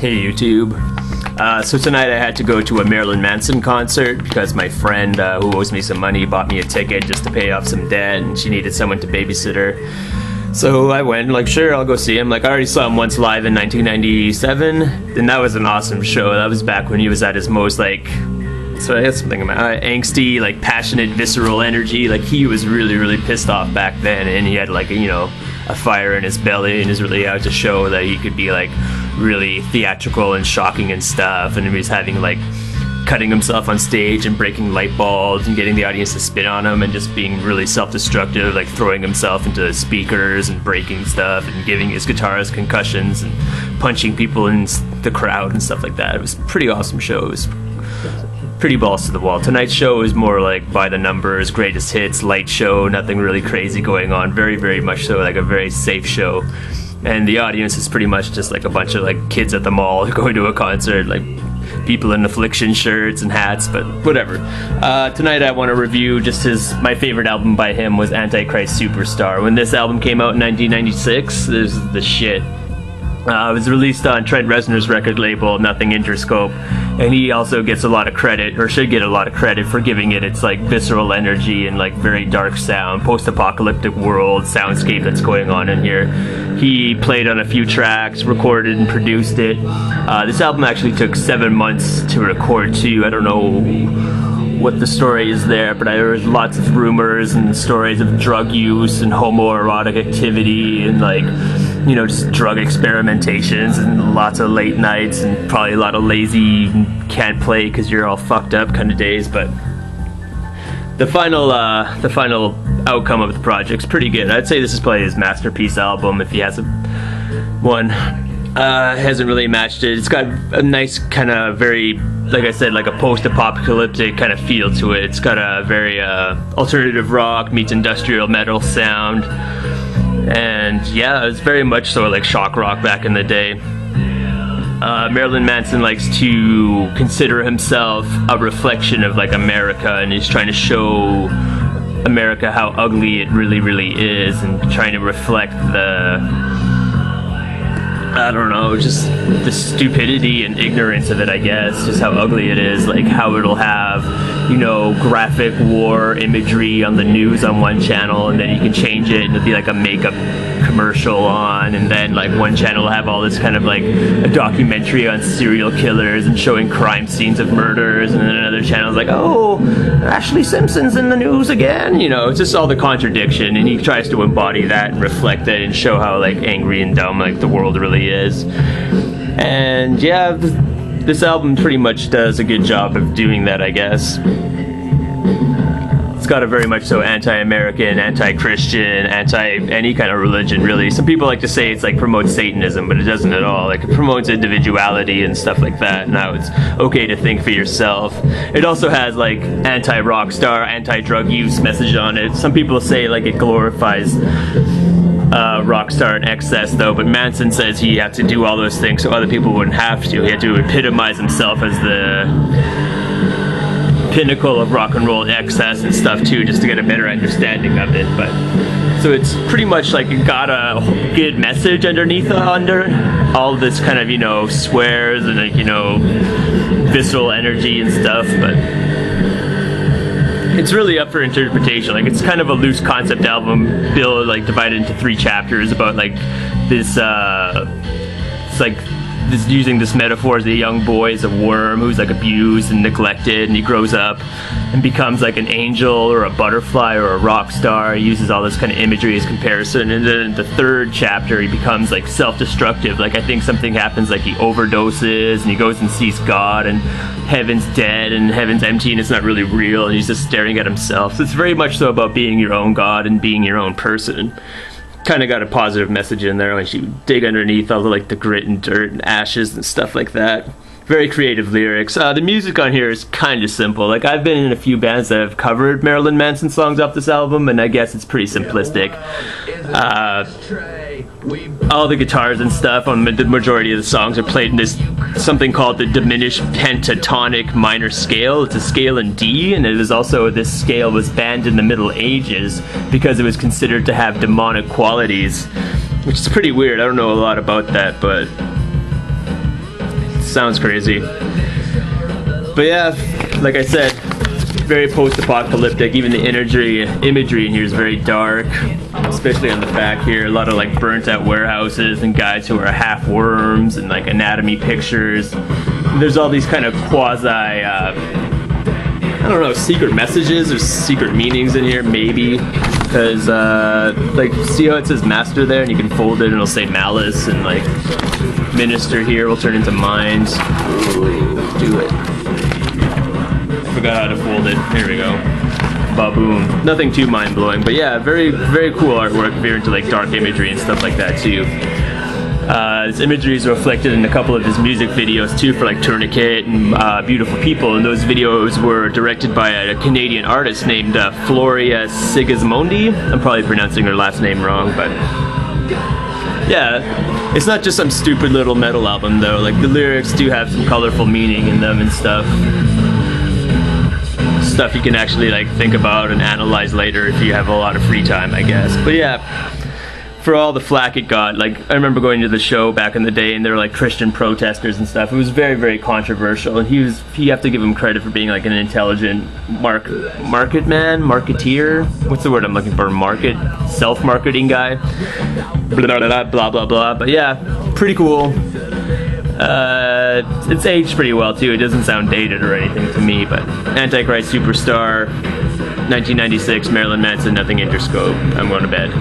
Hey YouTube. So tonight I had to go to a Marilyn Manson concert because my friend who owes me some money bought me a ticket just to pay off some debt, and she needed someone to babysit her. So I went, like, sure, I'll go see him. Like, I already saw him once live in 1997, and that was an awesome show. That was back when he was at his most, like, so I had something about angsty, like, passionate, visceral energy. Like, he was really, really pissed off back then, and he had, like, a fire in his belly, and he was really out to show that he could be, like, really theatrical and shocking and stuff. And he was having, like, cutting himself on stage and breaking light bulbs and getting the audience to spit on him and just being really self-destructive, like throwing himself into speakers and breaking stuff and giving his guitarist concussions and punching people in the crowd and stuff like that. It was a pretty awesome show. It was pretty balls to the wall. Tonight's show is more like by the numbers, greatest hits, light show, nothing really crazy going on. Very, very much so like a very safe show. And the audience is pretty much just like a bunch of like kids at the mall going to a concert, like people in affliction shirts and hats, but whatever. Tonight I want to review just my favorite album by him was Antichrist Superstar. When this album came out in 1996, this is the shit. It was released on Trent Reznor's record label, Nothing Interscope, and he also gets a lot of credit, or should get a lot of credit, for giving it its like visceral energy and like very dark sound, post-apocalyptic world soundscape that's going on in here. He played on a few tracks, recorded and produced it. This album actually took 7 months to record too. I don't know what the story is there, but there's lots of rumors and stories of drug use and homoerotic activity and like, just drug experimentations and lots of late nights and probably a lot of lazy can't play because you're all fucked up kind of days. But the final outcome of the project's pretty good. I'd say this is probably his masterpiece album if he has one. Hasn't really matched it. It's got a nice kind of very, like I said, like a post-apocalyptic kind of feel to it. It's got a very alternative rock meets industrial metal sound. And yeah, it's very much so like shock rock back in the day. Marilyn Manson likes to consider himself a reflection of like America, and he's trying to show America how ugly it really, really is, and trying to reflect just the stupidity and ignorance of it, I guess, just how ugly it is, like how it'll have, graphic war imagery on the news on one channel, and then you can change it and it'll be like a makeup commercial on, and then like one channel will have all this kind of like a documentary on serial killers and showing crime scenes of murders, and then another channel is like, oh, Ashley Simpson's in the news again, it's just all the contradiction, and he tries to embody that and reflect it and show how like angry and dumb like the world really is. And yeah, this album pretty much does a good job of doing that, I guess. It's got a very much so anti-American, anti-Christian, anti-any kind of religion, really. Some people like to say it's like promotes Satanism, but it doesn't at all. Like, it promotes individuality and stuff like that, and how it's okay to think for yourself. It also has like anti-rock star, anti-drug use message on it. Some people say like it glorifies rock star in excess, though, but Manson says he had to do all those things so other people wouldn't have to. He had to epitomize himself as the pinnacle of rock and roll excess and stuff too, just to get a better understanding of it. But so it's pretty much like it got a good message under all this kind of swears and like visceral energy and stuff, but it's really up for interpretation. Like, it's kind of a loose concept album, divided into 3 chapters about like this. It's like this, using this metaphor as a young boy is a worm who's like abused and neglected, and he grows up and becomes like an angel or a butterfly or a rock star. He uses all this kind of imagery as comparison, and then in the 3rd chapter he becomes like self-destructive. Like, I think something happens, like he overdoses and he goes and sees God, and heaven's dead and heaven's empty and it's not really real, and he's just staring at himself. So it's very much so about being your own God and being your own person. Kind of got a positive message in there when she would dig underneath all the like the grit and dirt and ashes and stuff like that. Very creative lyrics. The music on here is kind of simple. Like, I've been in a few bands that have covered Marilyn Manson songs off this album, and I guess it's pretty simplistic. All the guitars and stuff on the majority of the songs are played in this something called the diminished pentatonic minor scale. It's a scale in D, and it is also, this scale was banned in the Middle Ages because it was considered to have demonic qualities, which is pretty weird. I don't know a lot about that, but sounds crazy. But yeah, like I said, very post-apocalyptic. Even the imagery in here is very dark, especially on the back here. A lot of like burnt out warehouses and guys who are half worms and like anatomy pictures. And there's all these kind of quasi, I don't know, secret messages or secret meanings in here, maybe. Because, like, see how it says master there, and you can fold it and it'll say malice, and like minister here will turn into mind. Ooh, do it. Forgot how to fold it. Here we go. Ba-boom. Nothing too mind-blowing, but yeah, very, very cool artwork if you're into like dark imagery and stuff like that too. His imagery is reflected in a couple of his music videos too, for like Tourniquet and Beautiful People, and those videos were directed by a Canadian artist named Floria Sigismondi. I'm probably pronouncing her last name wrong, but yeah, it's not just some stupid little metal album though. Like the lyrics do have some colorful meaning in them and stuff. Stuff you can actually like think about and analyze later if you have a lot of free time, I guess. But yeah, for all the flack it got, like I remember going to the show back in the day and there were like Christian protesters and stuff. It was very, very controversial, and you have to give him credit for being like an intelligent marketeer. What's the word I'm looking for? Self-marketing guy. Blah, blah, blah, blah, blah, blah. But yeah, pretty cool. It's aged pretty well too. It doesn't sound dated or anything to me, but Antichrist Superstar, 1996, Marilyn Manson, nothing Interscope. I'm going to bed.